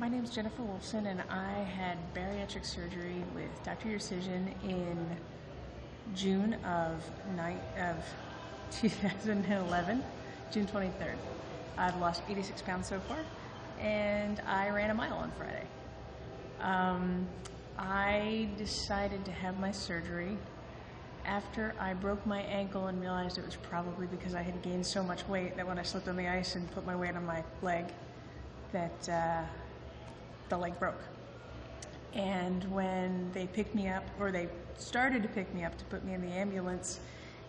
My name is Jennifer Wolfson, and I had bariatric surgery with Dr. Urcision in June of 2011, June 23rd. I've lost 86 pounds so far, and I ran a mile on Friday. I decided to have my surgery after I broke my ankle and realized it was probably because I had gained so much weight that when I slipped on the ice and put my weight on my leg, that the leg broke. And when they picked me up, or they started to pick me up to put me in the ambulance,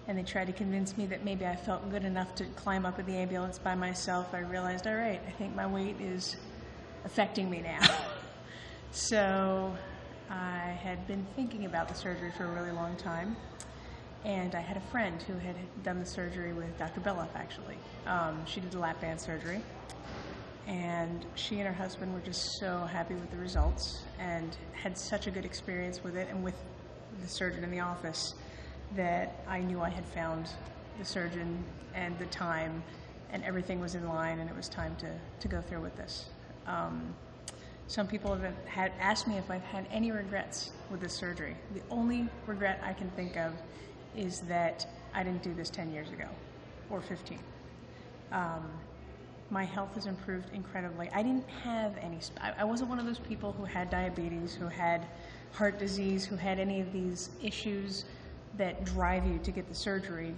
and they tried to convince me that maybe I felt good enough to climb up in the ambulance by myself, I realized, all right, I think my weight is affecting me now. So I had been thinking about the surgery for a really long time, and I had a friend who had done the surgery with Dr. Belloff, actually. She did the lap band surgery, and she and her husband were just so happy with the results and had such a good experience with it and with the surgeon in the office that I knew I had found the surgeon and the time, and everything was in line, and it was time to go through with this. Some people had asked me if I've had any regrets with this surgery. The only regret I can think of is that I didn't do this 10 years ago, or 15. My health has improved incredibly. I didn't have I wasn't one of those people who had diabetes, who had heart disease, who had any of these issues that drive you to get the surgery.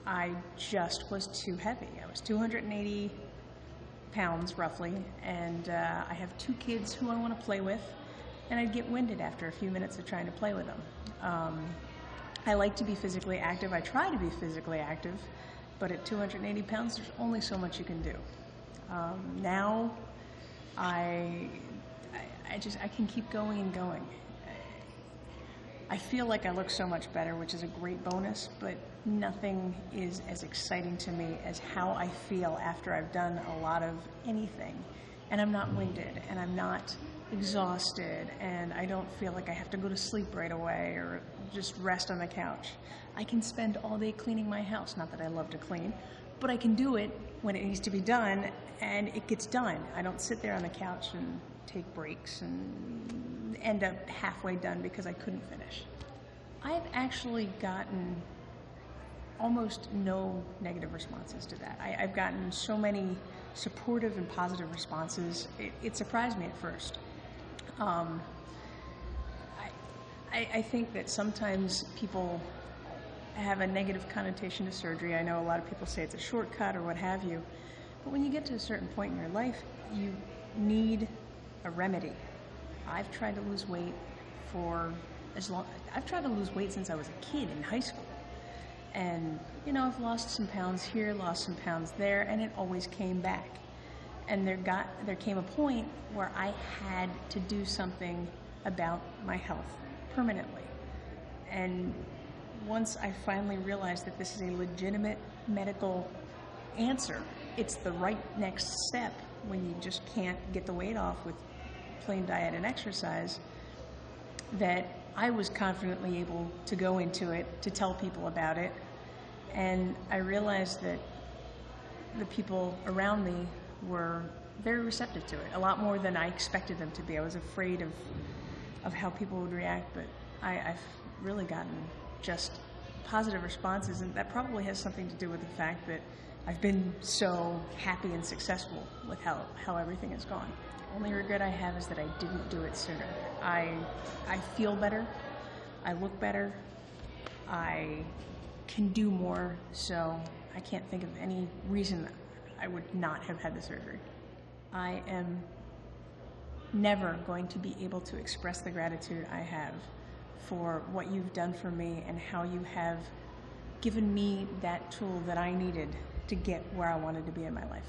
I just was too heavy. I was 280 pounds roughly, and I have 2 kids who I want to play with, and I'd get winded after a few minutes of trying to play with them. I like to be physically active. I try to be physically active, but at 280 pounds, there's only so much you can do. Now, I can keep going and going. I feel like I look so much better, which is a great bonus, but nothing is as exciting to me as how I feel after I've done a lot of anything. And I'm not winded, and I'm not exhausted, and I don't feel like I have to go to sleep right away or just rest on the couch. I can spend all day cleaning my house. Not that I love to clean, but I can do it when it needs to be done, and it gets done. I don't sit there on the couch and take breaks and end up halfway done because I couldn't finish. I've actually gotten almost no negative responses to that. I've gotten so many supportive and positive responses. It surprised me at first. I think that sometimes people have a negative connotation to surgery. I know a lot of people say it's a shortcut or what have you, but when you get to a certain point in your life, you need a remedy. I've tried to lose weight I've tried to lose weight since I was a kid in high school. And, you know, I've lost some pounds here, lost some pounds there, and it always came back. And there came a point where I had to do something about my health permanently. And once I finally realized that this is a legitimate medical answer, it's the right next step when you just can't get the weight off with plain diet and exercise, that I was confidently able to go into it, to tell people about it. And I realized that the people around me were very receptive to it, a lot more than I expected them to be. I was afraid of how people would react, but I've really gotten just positive responses, and that probably has something to do with the fact that I've been so happy and successful with how everything has gone. The only regret I have is that I didn't do it sooner. I feel better, I look better, I can do more, so I can't think of any reason I would not have had the surgery. I am never going to be able to express the gratitude I have for what you've done for me and how you have given me that tool that I needed to get where I wanted to be in my life.